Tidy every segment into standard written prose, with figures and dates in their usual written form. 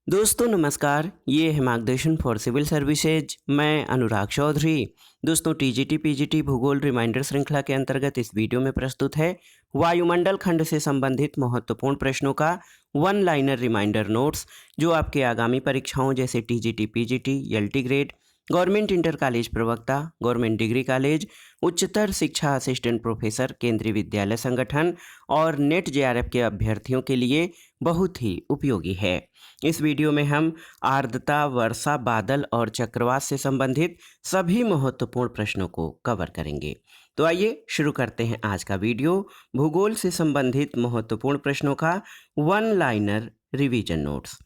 दोस्तों नमस्कार, ये है मार्गदर्शन फॉर सिविल सर्विसेज। मैं अनुराग चौधरी। दोस्तों टीजीटी पीजीटी भूगोल रिमाइंडर श्रृंखला के अंतर्गत इस वीडियो में प्रस्तुत है वायुमंडल खंड से संबंधित महत्वपूर्ण प्रश्नों का वन लाइनर रिमाइंडर नोट्स, जो आपके आगामी परीक्षाओं जैसे TGT PGT, LT grade, government inter college प्रवक्ता, गवर्नमेंट डिग्री कॉलेज, उच्चतर शिक्षा असिस्टेंट प्रोफेसर, केंद्रीय विद्यालय संगठन और नेट जेआरएफ के अभ्यर्थियों के लिए बहुत ही उपयोगी है। इस वीडियो में हम आर्द्रता, वर्षा, बादल और चक्रवात से संबंधित सभी महत्वपूर्ण प्रश्नों को कवर करेंगे। तो आइए शुरू करते हैं आज का वीडियो भूगोल से संबंधित महत्वपूर्ण प्रश्नों का वन लाइनर रिवीजन नोट्स।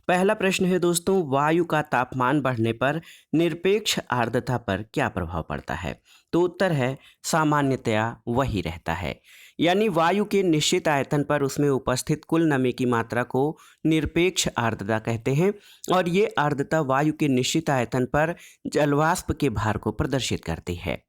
पहला प्रश्न है दोस्तों, वायु का तापमान बढ़ने पर निरपेक्ष आर्द्रता पर क्या प्रभाव पड़ता है? तो उत्तर है सामान्यतया वही रहता है। यानी वायु के निश्चित आयतन पर उसमें उपस्थित कुल नमी की मात्रा को निरपेक्ष आर्द्रता कहते हैं, और ये आर्द्रता वायु के निश्चित आयतन पर जलवाष्प के भार को प्रदर्शित करती है।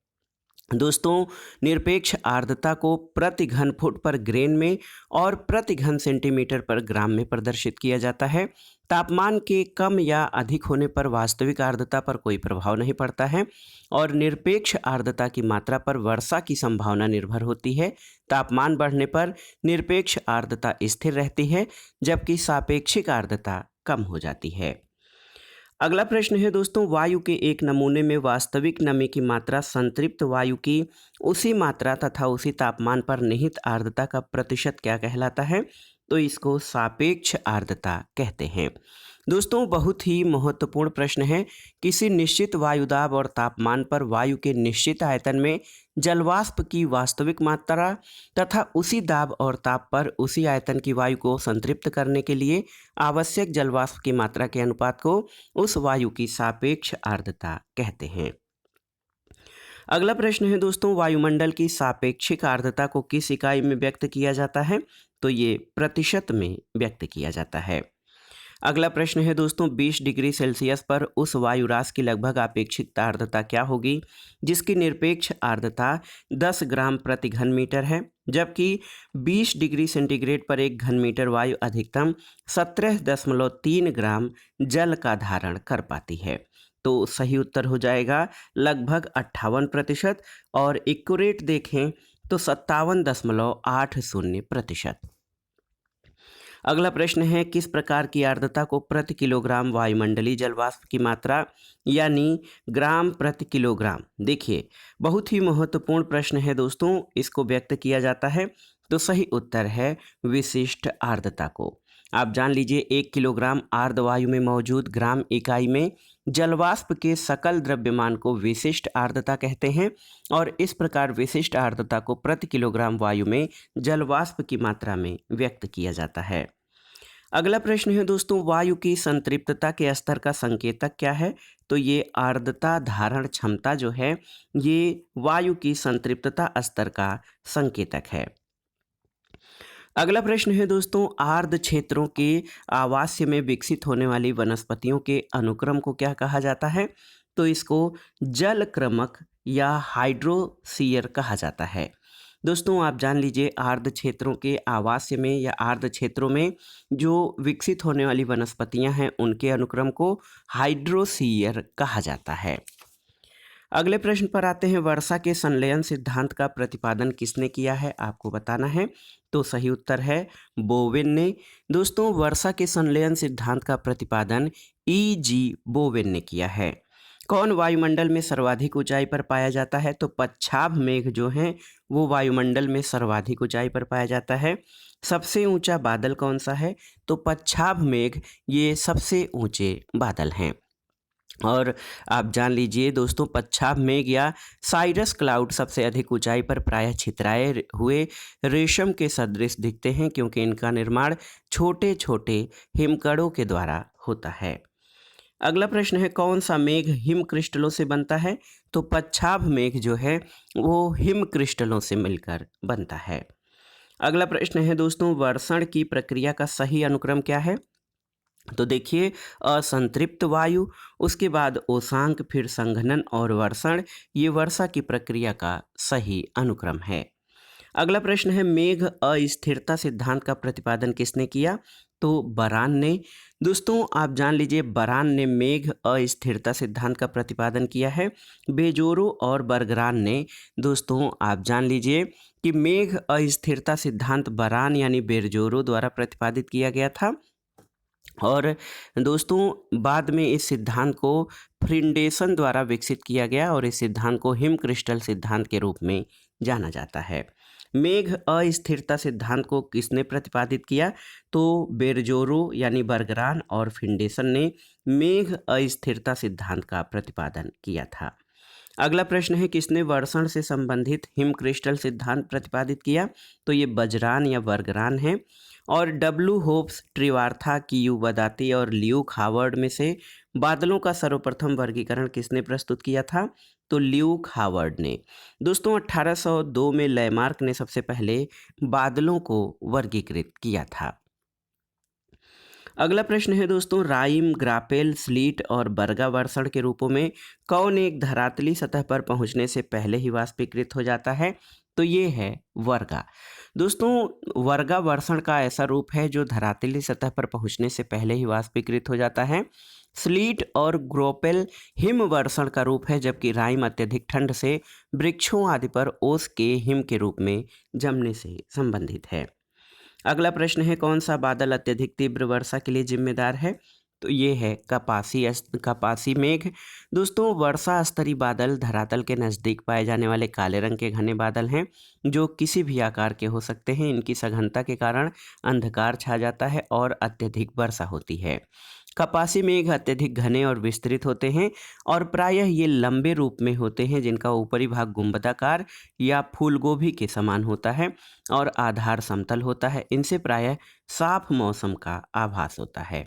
दोस्तों, निरपेक्ष आर्द्रता को प्रति घन फुट पर ग्रेन में और प्रति घन सेंटीमीटर पर ग्राम में प्रदर्शित किया जाता है। तापमान के कम या अधिक होने पर वास्तविक आर्द्रता पर कोई प्रभाव नहीं पड़ता है, और निरपेक्ष आर्द्रता की मात्रा पर वर्षा की संभावना निर्भर होती है। तापमान बढ़ने पर निरपेक्ष आर्द्रता स्थिर रहती है, जबकि सापेक्षिक आर्द्रता कम हो जाती है। अगला प्रश्न है दोस्तों, वायु के एक नमूने में वास्तविक नमी की मात्रा संतृप्त वायु की उसी मात्रा तथा उसी तापमान पर निहित आर्द्रता का प्रतिशत क्या कहलाता है? तो इसको सापेक्ष आर्द्रता कहते हैं। दोस्तों, बहुत ही महत्वपूर्ण प्रश्न है। किसी निश्चित वायुदाब और तापमान पर वायु के निश्चित आयतन में जलवाष्प की वास्तविक मात्रा तथा उसी दाब और ताप पर उसी आयतन की वायु को संतृप्त करने के लिए आवश्यक जलवाष्प की मात्रा के अनुपात को उस वायु की सापेक्ष आर्द्रता कहते हैं। अगला प्रश्न है दोस्तों, वायुमंडल की सापेक्षिक आर्द्रता को किस इकाई में व्यक्त किया जाता है? तो ये प्रतिशत में व्यक्त किया जाता है। अगला प्रश्न है दोस्तों, 20 डिग्री सेल्सियस पर उस वायु राशि की लगभग अपेक्षित आर्द्रता क्या होगी जिसकी निरपेक्ष आर्द्रता 10 ग्राम प्रति घन मीटर है, जबकि 20 डिग्री सेंटीग्रेड पर एक घन मीटर वायु अधिकतम 17.3 ग्राम जल का धारण कर पाती है? तो सही उत्तर हो जाएगा लगभग 58%, और एक्यूरेट देखें तो 57.80%। अगला प्रश्न है, किस प्रकार की आर्द्रता को प्रति किलोग्राम वायुमंडलीय जलवाष्प की मात्रा यानी ग्राम प्रति किलोग्राम, देखिए बहुत ही महत्वपूर्ण प्रश्न है दोस्तों, इसको व्यक्त किया जाता है? तो सही उत्तर है विशिष्ट आर्द्रता को। आप जान लीजिए 1 किलोग्राम आर्द्र वायु में मौजूद ग्राम इकाई में जलवाष्प के सकल द्रव्यमान को विशिष्ट आर्द्रता कहते हैं, और इस प्रकार विशिष्ट आर्द्रता को प्रति किलोग्राम वायु में जलवाष्प की मात्रा में व्यक्त किया जाता है। अगला प्रश्न है दोस्तों, वायु की संतृप्तता के स्तर का संकेतक क्या है? तो ये आर्द्रता धारण क्षमता जो है, ये वायु की संतृप्तता स्तर का संकेतक है। अगला प्रश्न है दोस्तों, आर्द्र क्षेत्रों के आवास्य में विकसित होने वाली वनस्पतियों के अनुक्रम को क्या कहा जाता है? तो इसको जलक्रमक या हाइड्रोसीयर कहा जाता है। दोस्तों, आप जान लीजिए आर्द्र क्षेत्रों के आवास्य में या आर्द्र क्षेत्रों में जो विकसित होने वाली वनस्पतियां हैं, उनके अनुक्रम को हाइड्रोसीयर कहा जाता है। अगले प्रश्न पर आते हैं, वर्षा के संलयन सिद्धांत का प्रतिपादन किसने किया है? आपको बताना है। तो सही उत्तर है बोवेन ने। दोस्तों, वर्षा के संलयन सिद्धांत का प्रतिपादन E.G. बोवेन ने किया है। कौन वायुमंडल में सर्वाधिक ऊंचाई पर पाया जाता है? तो पच्छाभ मेघ जो हैं वो वायुमंडल में सर्वाधिक ऊंचाई पर पाया जाता है। सबसे ऊंचा बादल कौन सा है? तो पच्छाभ मेघ ये सबसे ऊंचे बादल हैं। और आप जान लीजिए दोस्तों, पच्छाभ मेघ या साइरस क्लाउड सबसे अधिक ऊंचाई पर प्रायः छितराए हुए रेशम के सदृश दिखते हैं, क्योंकि इनका निर्माण छोटे छोटे हिमकणों के द्वारा होता है। अगला प्रश्न है, कौन सा मेघ हिम क्रिस्टलों से बनता है? तो पच्छाभ मेघ जो है वो हिम क्रिस्टलों से मिलकर बनता है। अगला प्रश्न है दोस्तों, वर्षण की प्रक्रिया का सही अनुक्रम क्या है? तो देखिए, असंतृप्त वायु, उसके बाद ओसांक, फिर संघनन और वर्षण, ये वर्षा की प्रक्रिया का सही अनुक्रम है। अगला प्रश्न है, मेघ अस्थिरता सिद्धांत का प्रतिपादन किसने किया? तो बरान ने। दोस्तों आप जान लीजिए बरान ने मेघ अस्थिरता सिद्धांत का प्रतिपादन किया है। बेजोरो और बर्गरान ने दोस्तों आप जान लीजिए कि मेघ अस्थिरता सिद्धांत बरान यानी बेरजोरो द्वारा प्रतिपादित किया गया था। और दोस्तों बाद में इस सिद्धांत को फ्रिंडेसन द्वारा विकसित किया गया और इस सिद्धांत को हिम क्रिस्टल सिद्धांत के रूप में जाना जाता है। मेघ अस्थिरता सिद्धांत को किसने प्रतिपादित किया? तो बेरजोरो यानी बर्गरान और फिंडेसन ने मेघ अस्थिरता सिद्धांत का प्रतिपादन किया था। अगला प्रश्न है किसने वर्षण से संबंधित हिम क्रिस्टल सिद्धांत प्रतिपादित किया? तो ये बजरान या बर्गरान है। और डब्लू होप्स, ट्रिवार्था, कियू बदाती और ल्यूक हावर्ड में से बादलों का सर्वप्रथम वर्गीकरण किसने प्रस्तुत किया था? तो ल्यूक हावर्ड ने। दोस्तों 1802 में लैमार्क ने सबसे पहले बादलों को वर्गीकृत किया था। अगला प्रश्न है दोस्तों राइम, ग्रापेल, स्लीट और बरगा वर्षण के रूपों में कौन एक धरातली सतह पर पहुंचने से पहले ही वाष्पीकृत हो जाता है? तो ये है वर्गा। दोस्तों वर्गा वर्षण का ऐसा रूप है जो धरातली सतह पर पहुंचने से पहले ही वाष्पीकृत हो जाता है। स्लीट और ग्रोपेल हिम वर्षण का रूप है, जबकि राइम अत्यधिक ठंड से वृक्षों आदि पर ओस के हिम के रूप में जमने से संबंधित है। अगला प्रश्न है कौन सा बादल अत्यधिक तीव्र वर्षा के लिए जिम्मेदार है? तो ये है कपासी मेघ। दोस्तों वर्षा स्तरीय बादल धरातल के नज़दीक पाए जाने वाले काले रंग के घने बादल हैं जो किसी भी आकार के हो सकते हैं। इनकी सघनता के कारण अंधकार छा जाता है और अत्यधिक वर्षा होती है। कपासी मेघ अत्यधिक घने और विस्तृत होते हैं और प्रायः ये लंबे रूप में होते हैं, जिनका ऊपरी भाग गुंबदाकार या फूलगोभी के समान होता है और आधार समतल होता है। इनसे प्रायः साफ मौसम का आभास होता है।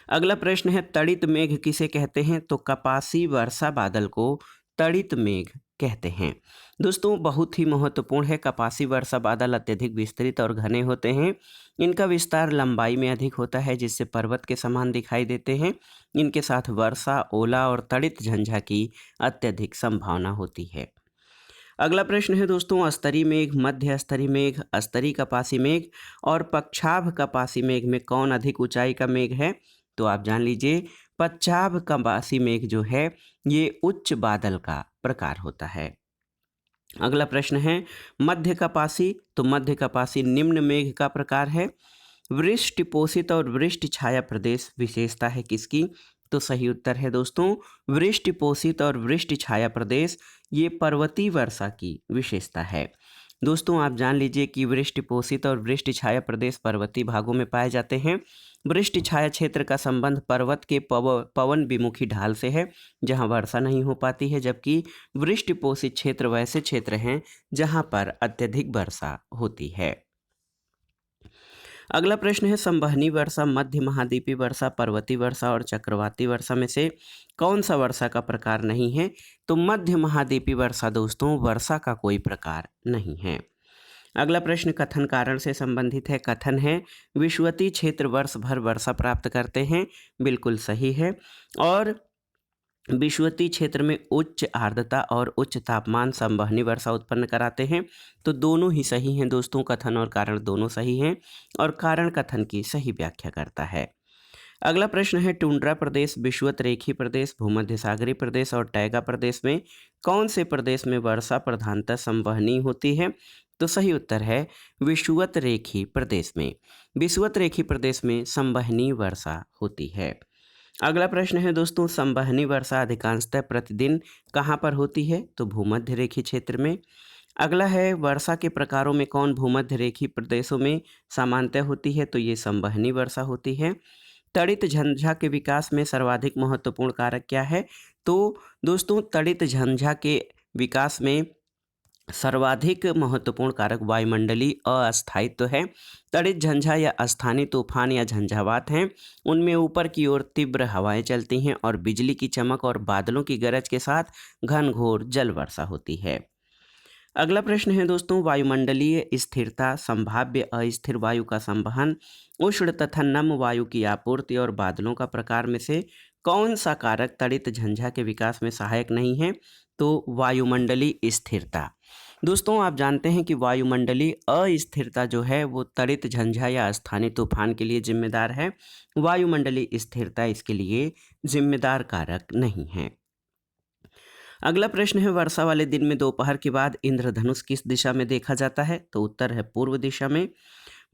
अगला प्रश्न है तड़ित मेघ किसे कहते हैं? तो कपासी वर्षा बादल को तड़ित मेघ कहते हैं। दोस्तों बहुत ही महत्वपूर्ण है, कपासी वर्षा बादल अत्यधिक विस्तृत और घने होते हैं। इनका विस्तार लंबाई में अधिक होता है जिससे पर्वत के समान दिखाई देते हैं। इनके साथ वर्षा, ओला और तड़ित झंझा की अत्यधिक संभावना होती है। अगला प्रश्न है दोस्तों अस्तरी मेघ, मध्य स्तरीय मेघ, अस्तरी कपासी मेघ और पक्षाभ कपासी मेघ में कौन अधिक ऊंचाई का मेघ है? तो आप जान लीजिए पक्षाभ कपासी मेघ जो है ये उच्च बादल का प्रकार होता है। अगला प्रश्न है मध्य कपासी, तो मध्य कपासी निम्न मेघ का प्रकार है। वृष्टि पोषित और वृष्टि छाया प्रदेश विशेषता है किसकी? तो सही उत्तर है दोस्तों वृष्टि पोषित और वृष्टि छाया प्रदेश ये पर्वतीय वर्षा की विशेषता है। दोस्तों आप जान लीजिए कि वृष्टि पोषित और वृष्टि छाया प्रदेश पर्वतीय भागों में पाए जाते हैं। वृष्टि छाया क्षेत्र का संबंध पर्वत के पवन विमुखी ढाल से है जहां वर्षा नहीं हो पाती है, जबकि वृष्टि पोषित क्षेत्र वैसे क्षेत्र हैं जहां पर अत्यधिक वर्षा होती है। अगला प्रश्न है संवहनी वर्षा, मध्य महाद्वीपीय वर्षा, पर्वतीय वर्षा और चक्रवाती वर्षा में से कौन सा वर्षा का प्रकार नहीं है? तो मध्य महाद्वीपीय वर्षा दोस्तों वर्षा का कोई प्रकार नहीं है। अगला प्रश्न कथन कारण से संबंधित है। कथन है विषुवतीय क्षेत्र वर्ष भर वर्षा प्राप्त करते हैं, बिल्कुल सही है। और विषुवतीय क्षेत्र में उच्च आर्द्रता और उच्च तापमान संवहनी वर्षा उत्पन्न कराते हैं। तो दोनों ही सही हैं दोस्तों, कथन और कारण दोनों सही हैं और कारण कथन की सही व्याख्या करता है। अगला प्रश्न है टुंड्रा प्रदेश, विषुवत रेखीय प्रदेश, भूमध्य सागरीय प्रदेश और टैगा प्रदेश में कौन से प्रदेश में वर्षा प्रधानतः संवहनी होती है? तो सही उत्तर है विषुवत रेखीय प्रदेश में। विषुवत रेखीय प्रदेश में संवहनी वर्षा होती है। अगला प्रश्न है दोस्तों संवहनी वर्षा अधिकांशतः प्रतिदिन कहाँ पर होती है? तो भूमध्य रेखीय क्षेत्र में। अगला है वर्षा के प्रकारों में कौन भूमध्य रेखीय प्रदेशों में सामान्यतः होती है? तो ये संवहनी वर्षा होती है। तड़ित झंझा के विकास में सर्वाधिक महत्वपूर्ण कारक क्या है? तो दोस्तों तड़ित झंझा के विकास में सर्वाधिक महत्वपूर्ण कारक वायुमंडलीय अस्थायित्व है। तड़ित झंझा या स्थानीय तूफान या झंझावात हैं, उनमें ऊपर की ओर तीव्र हवाएं चलती हैं और बिजली की चमक और बादलों की गरज के साथ घनघोर जल वर्षा होती है। अगला प्रश्न है दोस्तों वायुमंडलीय स्थिरता, संभाव्य अस्थिर वायु का संवहन, उष्ण तथा नम वायु की आपूर्ति और बादलों का प्रकार में से कौन सा कारक तड़ित झंझा के विकास में सहायक नहीं है? तो वायुमंडलीय स्थिरता। दोस्तों आप जानते हैं कि वायुमंडलीय अस्थिरता जो है वो त्वरित झंझा या स्थानीय तूफान के लिए जिम्मेदार है। वायुमंडलीय स्थिरता इसके लिए जिम्मेदार कारक नहीं है। अगला प्रश्न है, वर्षा वाले दिन में दोपहर के बाद इंद्रधनुष किस दिशा में देखा जाता है? तो उत्तर है पूर्व दिशा में।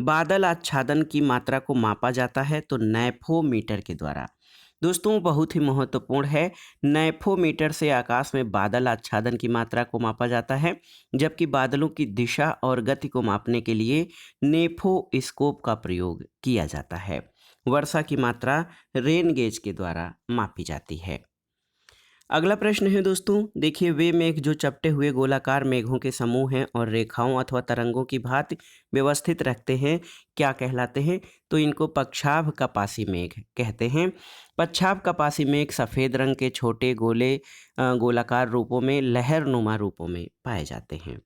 बादल आच्छादन की मात्रा को मापा जाता है तो नैफोमीटर के द्वारा। दोस्तों बहुत ही महत्वपूर्ण है, नैफोमीटर से आकाश में बादल आच्छादन की मात्रा को मापा जाता है, जबकि बादलों की दिशा और गति को मापने के लिए नेफोस्कोप का प्रयोग किया जाता है। वर्षा की मात्रा रेन गेज के द्वारा मापी जाती है। अगला प्रश्न है दोस्तों, देखिए वे मेघ जो चपटे हुए गोलाकार मेघों के समूह हैं और रेखाओं अथवा तरंगों की भांति व्यवस्थित रखते हैं, क्या कहलाते हैं? तो इनको पक्षाभ कपासी मेघ कहते हैं। पक्षाभ कपासी मेघ सफ़ेद रंग के छोटे गोलाकार रूपों में लहरनुमा रूपों में पाए जाते हैं।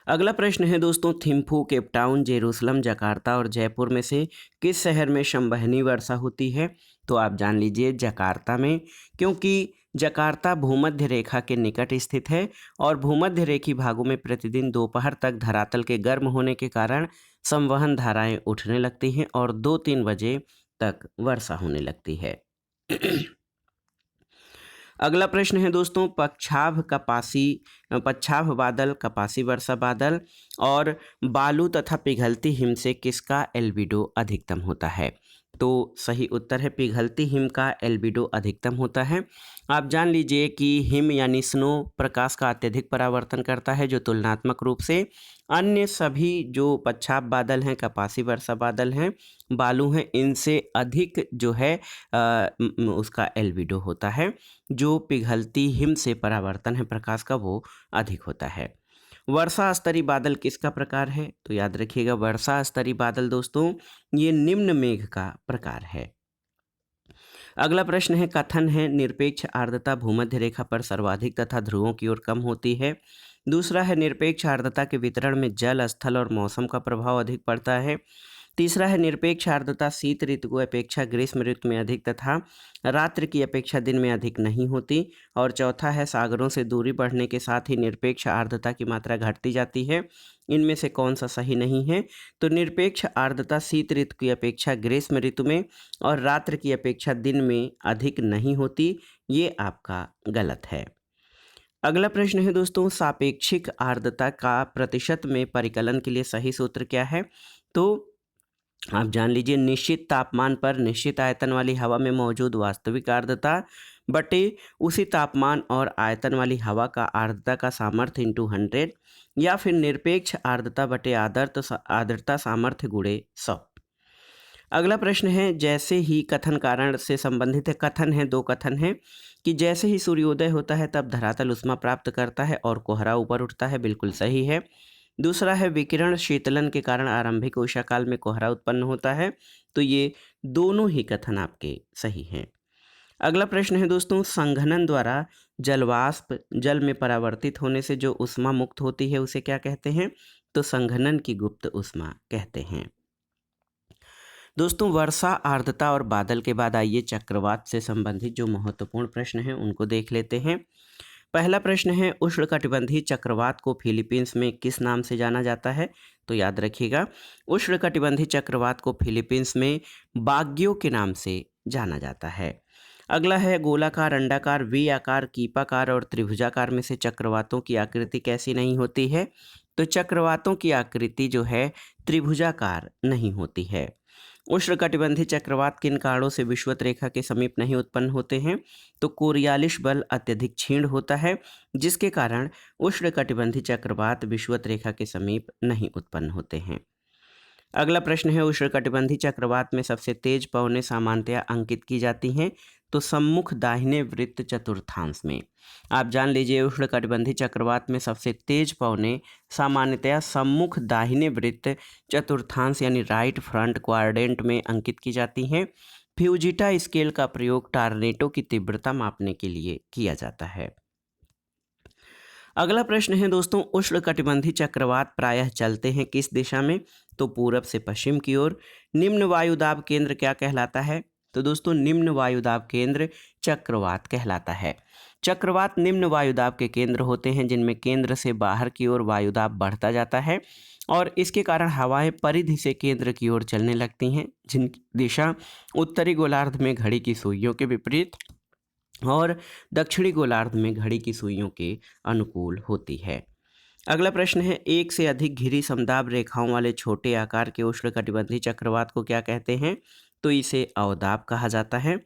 अगला प्रश्न है दोस्तों, थिम्फू, केपटाउन, जेरूसलम, जकार्ता और जयपुर में से किस शहर में संवहनी वर्षा होती है? तो आप जान लीजिए जकार्ता में, क्योंकि जकार्ता भूमध्य रेखा के निकट स्थित है और भूमध्य रेखी भागों में प्रतिदिन दोपहर तक धरातल के गर्म होने के कारण संवहन धाराएं उठने लगती हैं और 2-3 बजे तक वर्षा होने लगती है। अगला प्रश्न है दोस्तों, पच्छाभ बादल, कपासी वर्षा बादल और बालू तथा पिघलती हिम से किसका एल्बिडो अधिकतम होता है? तो सही उत्तर है पिघलती हिम का एल्बिडो अधिकतम होता है। आप जान लीजिए कि हिम यानी स्नो प्रकाश का अत्यधिक परावर्तन करता है, जो तुलनात्मक रूप से अन्य सभी जो पच्छाभ बादल हैं, कपासी वर्षा बादल हैं, बालू हैं, इनसे अधिक जो है उसका एल्बिडो होता है। जो पिघलती हिम से परावर्तन है प्रकाश का वो अधिक होता है। वर्षा स्तरीय बादल किसका प्रकार है? तो याद रखिएगा वर्षा स्तरीय बादल दोस्तों ये निम्न मेघ का प्रकार है। अगला प्रश्न है, कथन है निरपेक्ष आर्द्रता भूमध्य रेखा पर सर्वाधिक तथा ध्रुवों की ओर कम होती है। दूसरा है निरपेक्ष आर्द्रता के वितरण में जल, स्थल और मौसम का प्रभाव अधिक पड़ता है। तीसरा है निरपेक्ष आर्द्रता शीत ऋतु को अपेक्षा ग्रीष्म ऋतु में अधिक तथा रात्रि की अपेक्षा दिन में अधिक नहीं होती। और चौथा है सागरों से दूरी बढ़ने के साथ ही निरपेक्ष आर्द्रता की मात्रा घटती जाती है। इनमें से कौन सा सही नहीं है? तो निरपेक्ष आर्द्रता शीत ऋतु की अपेक्षा ग्रीष्म ऋतु में और रात्रि की अपेक्षा दिन में अधिक नहीं होती, ये आपका गलत है। अगला प्रश्न है दोस्तों, सापेक्षिक आर्द्रता का प्रतिशत में परिकलन के लिए सही सूत्र क्या है? तो आप जान लीजिए निश्चित तापमान पर निश्चित आयतन वाली हवा में मौजूद वास्तविक आर्द्रता बटे उसी तापमान और आयतन वाली हवा का आर्द्रता का सामर्थ्य इंटू 100, या फिर निरपेक्ष आर्द्रता बटे आर्द्रता सामर्थ्य गुणे 100। अगला प्रश्न है, जैसे ही कथन कारण से संबंधित है। कथन है, दो कथन है कि जैसे ही सूर्योदय होता है तब धरातल उष्मा प्राप्त करता है और कोहरा ऊपर उठता है, बिल्कुल सही है। दूसरा है विकिरण शीतलन के कारण आरंभिक उष्मा काल में कोहरा उत्पन्न होता है, तो ये दोनों ही कथन आपके सही हैं। अगला प्रश्न है दोस्तों, संघनन द्वारा जलवाष्प जल में परावर्तित होने से जो उष्मा मुक्त होती है उसे क्या कहते हैं? तो संघनन की गुप्त उष्मा कहते हैं। दोस्तों वर्षा, आर्द्रता और बादल के बाद आइए चक्रवात से संबंधित जो महत्वपूर्ण प्रश्न हैं उनको देख लेते हैं। पहला प्रश्न है, उष्णकटिबंधीय चक्रवात को फिलीपींस में किस नाम से जाना जाता है? तो याद रखिएगा उष्णकटिबंधीय चक्रवात को फिलीपींस में बाग्यो के नाम से जाना जाता है। अगला है, गोलाकार, अंडाकार, वी आकार, कीपाकार और त्रिभुजाकार में से चक्रवातों की आकृति कैसी नहीं होती है? तो चक्रवातों की आकृति जो है त्रिभुजाकार नहीं होती है। उष्णकटिबंधीय चक्रवात किन कारणों से विषुवत रेखा के समीप नहीं उत्पन्न होते हैं? तो कोरियालिस बल अत्यधिक क्षीण होता है, जिसके कारण उष्णकटिबंधीय चक्रवात विषुवत रेखा के समीप नहीं उत्पन्न होते हैं। अगला प्रश्न है, उष्णकटिबंधीय चक्रवात में सबसे तेज पवनें सामान्यतया अंकित की जाती हैं, तो सम्मुख दाहिने वृत्त चतुर्थांश में। आप जान लीजिए उष्णकटिबंधीय चक्रवात में सबसे तेज पवनें सामान्यतया सम्मुख दाहिने वृत्त चतुर्थांश यानी राइट फ्रंट क्वाड्रेंट में अंकित की जाती हैं। फ्यूजिटा स्केल का प्रयोग टॉर्नेडो की तीव्रता मापने के लिए किया जाता है। अगला प्रश्न है दोस्तों, उष्णकटिबंधीय चक्रवात प्रायः चलते हैं किस दिशा में? तो पूरब से पश्चिम की ओर। निम्न वायुदाब केंद्र क्या कहलाता है? तो दोस्तों निम्न वायुदाब केंद्र चक्रवात कहलाता है। चक्रवात निम्न वायुदाब के केंद्र होते हैं जिनमें केंद्र से बाहर की ओर वायुदाब बढ़ता जाता है और इसके कारण हवाएं परिधि से केंद्र की ओर चलने लगती हैं, जिनकी दिशा उत्तरी गोलार्ध में घड़ी की सुइयों के विपरीत और दक्षिणी गोलार्ध में घड़ी की सुइयों के अनुकूल होती है। अगला प्रश्न है, एक से अधिक घिरी समदाब रेखाओं वाले छोटे आकार के उष्णकटिबंधीय चक्रवात को क्या कहते हैं? तो इसे अवदाब कहा जाता है।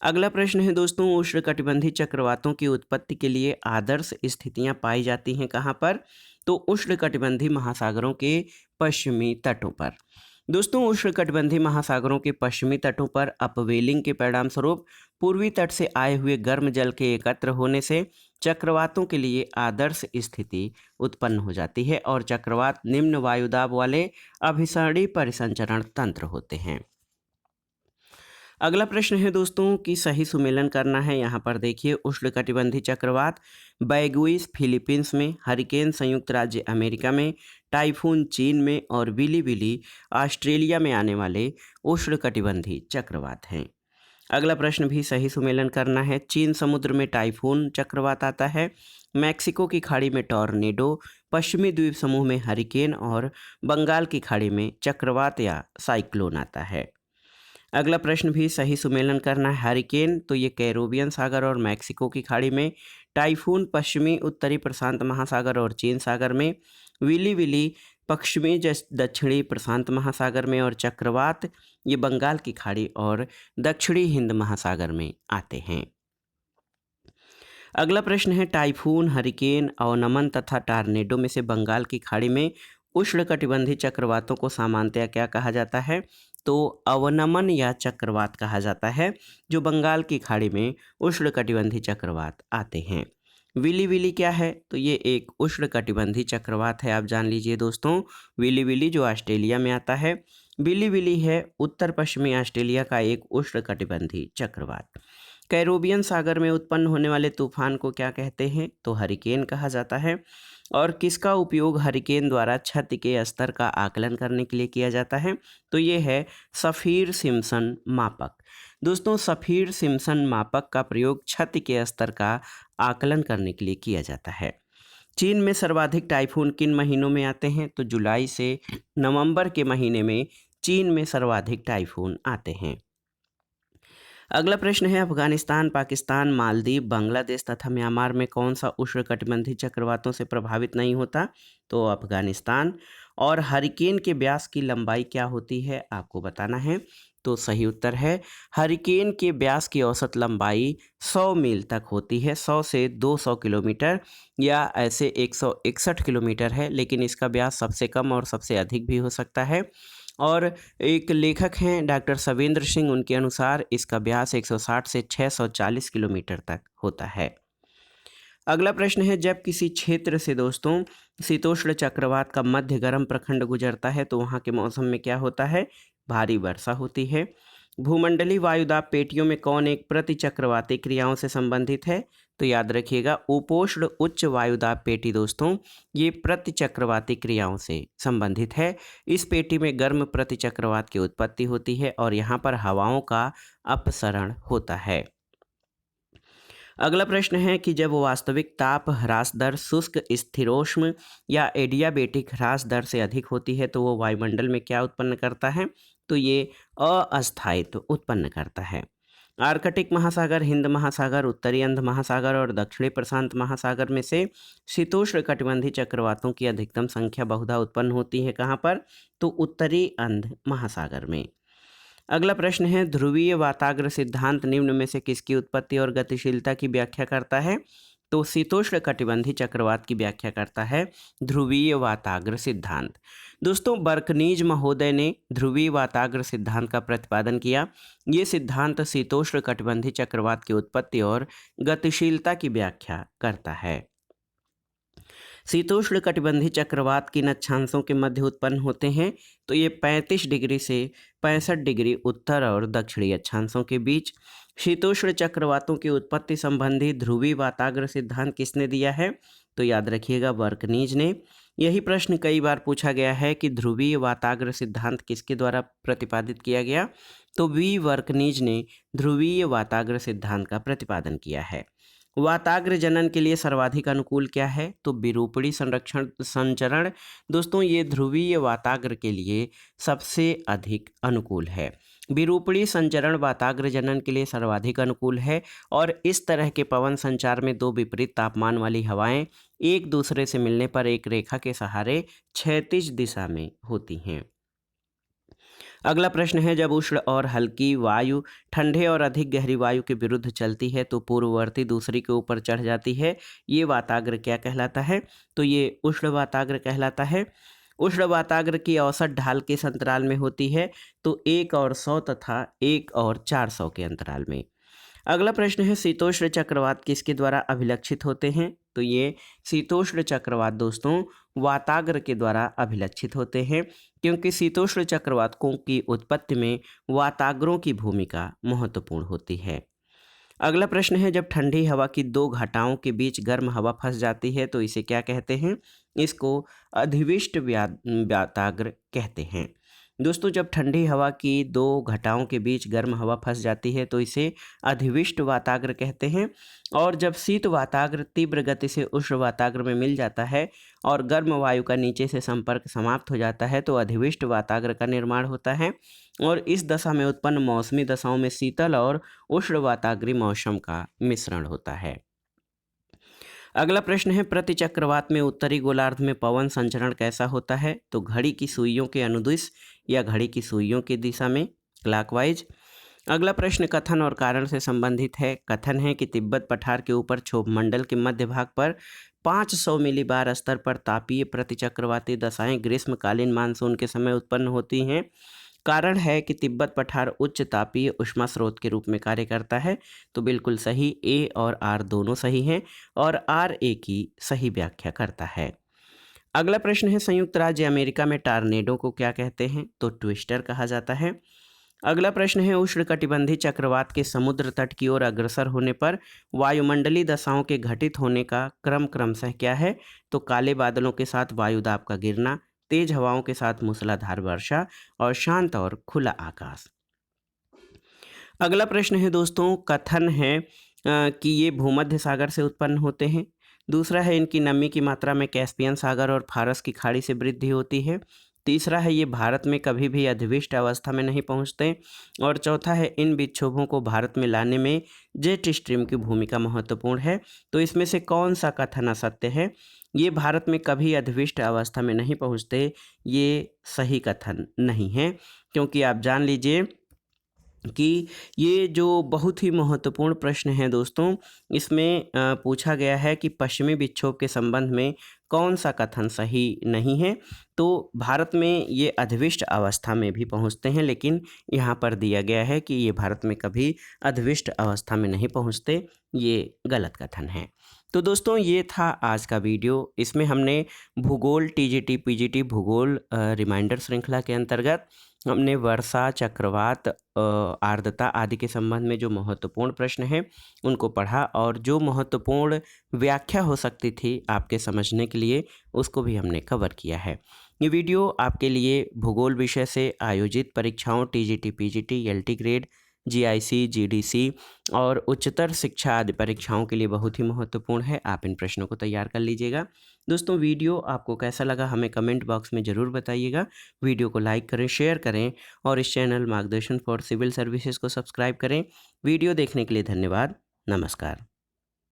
अगला प्रश्न है दोस्तों, उष्णकटिबंधीय चक्रवातों की उत्पत्ति के लिए आदर्श स्थितियां पाई जाती हैं कहाँ पर? तो उष्णकटिबंधीय महासागरों के पश्चिमी तटों पर। दोस्तों उष्णकटिबंधीय महासागरों के पश्चिमी तटों पर अपवेलिंग के परिणाम स्वरूप पूर्वी तट से आए हुए गर्म जल के एकत्र होने से चक्रवातों के लिए आदर्श स्थिति उत्पन्न हो जाती है और चक्रवात निम्न वायुदाब वाले अभिसरणी परिसंचरण तंत्र होते हैं। अगला प्रश्न है दोस्तों कि सही सुमेलन करना है। यहाँ पर देखिए, उष्णकटिबंधीय चक्रवात बैगुइस फिलीपींस में, हरिकेन संयुक्त राज्य अमेरिका में, टाइफून चीन में और विली विली ऑस्ट्रेलिया में आने वाले उष्णकटिबंधीय चक्रवात हैं। अगला प्रश्न भी सही सुमेलन करना है। चीन समुद्र में टाइफून चक्रवात आता है, मैक्सिको की खाड़ी में टॉर्नेडो, पश्चिमी द्वीप समूह में हरिकेन और बंगाल की खाड़ी में चक्रवात या साइक्लोन आता है। अगला प्रश्न भी सही सुमेलन करना है। हरिकेन तो ये कैरोबियन सागर और मैक्सिको की खाड़ी में, टाइफून पश्चिमी उत्तरी प्रशांत महासागर और चीन सागर में, विली विली पश्चिमी दक्षिणी प्रशांत महासागर में और चक्रवात ये बंगाल की खाड़ी और दक्षिणी हिंद महासागर में आते हैं। अगला प्रश्न है, टाइफून, हरिकेन, अवनमन तथा टॉर्नेडो में से बंगाल की खाड़ी में उष्णकटिबंधीय चक्रवातों को सामान्यतया क्या कहा जाता है? तो अवनमन या चक्रवात कहा जाता है, जो बंगाल की खाड़ी में उष्णकटिबंधीय चक्रवात आते हैं। विली विली क्या है? तो ये एक उष्णकटिबंधीय चक्रवात है, आप जान लीजिए दोस्तों। विली विली जो ऑस्ट्रेलिया में आता है, विली विली है उत्तर पश्चिमी ऑस्ट्रेलिया का एक उष्णकटिबंधीय चक्रवात। कैरोबियन सागर में उत्पन्न होने वाले तूफान को क्या कहते हैं? तो हरिकेन कहा जाता है। और किसका उपयोग हरिकेन द्वारा क्षति के स्तर का आकलन करने के लिए किया जाता है? तो ये है सफ़ीर सिम्पसन मापक। दोस्तों सफ़ीर सिम्पसन मापक का प्रयोग क्षति के स्तर का आकलन करने के लिए किया जाता है। चीन में सर्वाधिक टाइफून किन महीनों में आते हैं? तो जुलाई से नवंबर के महीने में चीन में सर्वाधिक टाइफून आते हैं। अगला प्रश्न है, अफगानिस्तान, पाकिस्तान, मालदीव, बांग्लादेश तथा म्यांमार में कौन सा उष्णकटिबंधीय चक्रवातों से प्रभावित नहीं होता? तो अफगानिस्तान। और हरिकेन के व्यास की लंबाई क्या होती है, आपको बताना है। तो सही उत्तर है, हरिकेन के व्यास की औसत लंबाई 100 मील तक होती है, 100 से 200 किलोमीटर या ऐसे 161 किलोमीटर है, लेकिन इसका व्यास सबसे कम और सबसे अधिक भी हो सकता है। और एक लेखक हैं डॉक्टर सवेंद्र सिंह, उनके अनुसार इसका व्यास 160 से 640 किलोमीटर तक होता है। अगला प्रश्न है, जब किसी क्षेत्र से दोस्तों शीतोष्ण चक्रवात का मध्य गर्म प्रखंड गुजरता है तो वहाँ के मौसम में क्या होता है? भारी वर्षा होती है। भूमंडलीय वायुदाब पेटियों में कौन एक प्रतिचक्रवाती क्रियाओं से संबंधित है? तो याद रखिएगा, उपोष्ण उच्च वायुदाब पेटी दोस्तों ये प्रतिचक्रवाती क्रियाओं से संबंधित है। इस पेटी में गर्म प्रतिचक्रवात की उत्पत्ति होती है और यहाँ पर हवाओं का अपसरण होता है। अगला प्रश्न है कि जब वास्तविक ताप ह्रास दर शुष्क स्थिरोष्म या एडियाबेटिक ह्रास दर से अधिक होती है तो वो वायुमंडल में क्या उत्पन्न करता है? तो ये अस्थायित्व उत्पन्न करता है। आर्कटिक महासागर, हिंद महासागर, उत्तरी अंध महासागर और दक्षिणी प्रशांत महासागर में से शीतोष्ण कटिबंधीय चक्रवातों की अधिकतम संख्या बहुधा उत्पन्न होती है कहाँ पर? तो उत्तरी अंध महासागर में। अगला प्रश्न है, ध्रुवीय वाताग्र सिद्धांत निम्न में से किसकी उत्पत्ति और गतिशीलता की व्याख्या करता है? तो शीतोष्ण कटिबंधीय चक्रवात की व्याख्या करता है ध्रुवीय वाताग्र सिद्धांत। दोस्तों बर्कनीज महोदय ने ध्रुवीय वाताग्र सिद्धांत का प्रतिपादन किया। ये सिद्धांत शीतोष्ण कटिबंधीय चक्रवात की उत्पत्ति और गतिशीलता की व्याख्या करता है। शीतोष्ण कटिबंधीय चक्रवात किन अक्षांशों के मध्य उत्पन्न होते हैं? तो ये 35 डिग्री से 65 डिग्री उत्तर और दक्षिणी अक्षांशों के बीच। शीतोष्ण चक्रवातों की उत्पत्ति संबंधी ध्रुवीय वाताग्र सिद्धांत किसने दिया है? तो याद रखिएगा, बर्कनीज ने। यही प्रश्न कई बार पूछा गया है कि ध्रुवीय वाताग्र सिद्धांत किसके द्वारा प्रतिपादित किया गया, तो वी वर्कनीज ने ध्रुवीय वाताग्र सिद्धांत का प्रतिपादन किया है। वाताग्र जनन के लिए सर्वाधिक अनुकूल क्या है, तो विरूपणी संरक्षण संचरण दोस्तों ये ध्रुवीय वाताग्र के लिए सबसे अधिक अनुकूल है। विरूपणी संचरण वाताग्र जनन के लिए सर्वाधिक अनुकूल है और इस तरह के पवन संचार में दो विपरीत तापमान वाली हवाएं एक दूसरे से मिलने पर एक रेखा के सहारे क्षैतिज दिशा में होती हैं। अगला प्रश्न है, जब उष्ण और हल्की वायु ठंडे और अधिक गहरी वायु के विरुद्ध चलती है तो पूर्ववर्ती दूसरी के ऊपर चढ़ जाती है, ये वाताग्र क्या कहलाता है, तो ये उष्ण वाताग्र कहलाता है। उष्ण वाताग्र की औसत ढाल किस अंतराल में होती है, तो 1 और 100 तथा 1 और 400 के अंतराल में। अगला प्रश्न है, शीतोष्ण चक्रवात किसके द्वारा अभिलक्षित होते हैं, तो ये शीतोष्ण चक्रवात दोस्तों वाताग्र के द्वारा अभिलक्षित होते हैं, क्योंकि शीतोष्ण चक्रवातों की उत्पत्ति में वाताग्रों की भूमिका महत्वपूर्ण होती है। अगला प्रश्न है, जब ठंडी हवा की दो घटाओं के बीच गर्म हवा फंस जाती है तो इसे क्या कहते हैं, इसको अधिविष्ट वाताग्र कहते हैं। दोस्तों जब ठंडी हवा की दो घटाओं के बीच गर्म हवा फंस जाती है तो इसे अधिविष्ट वाताग्र कहते हैं। और जब शीत वाताग्र तीव्र गति से उष्ण वाताग्र में मिल जाता है और गर्म वायु का नीचे से संपर्क समाप्त हो जाता है तो अधिविष्ट वाताग्र का निर्माण होता है और इस दशा में उत्पन्न मौसमी दशाओं में शीतल और उष्ण वाताग्री मौसम का मिश्रण होता है। अगला प्रश्न है, प्रति चक्रवात में उत्तरी गोलार्ध में पवन संचरण कैसा होता है, तो घड़ी की सुइयों के अनुदिश या घड़ी की सुइयों की दिशा में क्लॉकवाइज। अगला प्रश्न कथन और कारण से संबंधित है। कथन है कि तिब्बत पठार के ऊपर क्षोभ मंडल के मध्य भाग पर 500 मिलीबार स्तर पर तापीय प्रतिचक्रवाती दशाएं ग्रीष्मकालीन मानसून के समय उत्पन्न होती हैं। कारण है कि तिब्बत पठार उच्च तापीय ऊष्मा स्रोत के रूप में कार्य करता है, तो बिल्कुल सही, ए और आर दोनों सही हैं और आर ए की सही व्याख्या करता है। अगला प्रश्न है, संयुक्त राज्य अमेरिका में टार्नेडो को क्या कहते हैं, तो ट्विस्टर कहा जाता है। अगला प्रश्न है, उष्णकटिबंधीय चक्रवात के समुद्र तट की ओर अग्रसर होने पर वायुमंडलीय दशाओं के घटित होने का क्रम क्रमशः क्या है, तो काले बादलों के साथ वायुदाब का गिरना, तेज हवाओं के साथ मूसलाधार वर्षा और शांत और खुला आकाश। अगला प्रश्न है दोस्तों, कथन है कि ये भूमध्य सागर से उत्पन्न होते हैं। दूसरा है, इनकी नमी की मात्रा में कैस्पियन सागर और फारस की खाड़ी से वृद्धि होती है। तीसरा है, ये भारत में कभी भी अधिविष्ट अवस्था में नहीं पहुंचते। और चौथा है, इन विक्षोभों को भारत में लाने में जेट स्ट्रीम की भूमिका महत्वपूर्ण है। तो इसमें से कौन सा कथन असत्य है, ये भारत में कभी अधिविष्ट अवस्था में नहीं पहुंचते, ये सही कथन नहीं है, क्योंकि आप जान लीजिए कि ये जो बहुत ही महत्वपूर्ण प्रश्न है दोस्तों, इसमें पूछा गया है कि पश्चिमी विक्षोभ के संबंध में कौन सा कथन सही नहीं है। तो भारत में ये अधिविष्ट अवस्था में भी पहुंचते हैं, लेकिन यहाँ पर दिया गया है कि ये भारत में कभी अधिविष्ट अवस्था में नहीं पहुंचते, ये गलत कथन है। तो दोस्तों ये था आज का वीडियो। इसमें हमने भूगोल टीजीटी पीजीटी भूगोल रिमाइंडर श्रृंखला के अंतर्गत हमने वर्षा, चक्रवात, आर्द्रता आदि के संबंध में जो महत्वपूर्ण प्रश्न हैं उनको पढ़ा और जो महत्वपूर्ण व्याख्या हो सकती थी आपके समझने के लिए उसको भी हमने कवर किया है। ये वीडियो आपके लिए भूगोल विषय से आयोजित परीक्षाओं TGT PGT LT grade, GIC, GDC और उच्चतर शिक्षा आदि परीक्षाओं के लिए बहुत ही महत्वपूर्ण है। आप इन प्रश्नों को तैयार कर लीजिएगा। दोस्तों वीडियो आपको कैसा लगा हमें कमेंट बॉक्स में ज़रूर बताइएगा। वीडियो को लाइक करें, शेयर करें और इस चैनल मार्गदर्शन फॉर सिविल सर्विसेज को सब्सक्राइब करें। वीडियो देखने के लिए धन्यवाद। नमस्कार।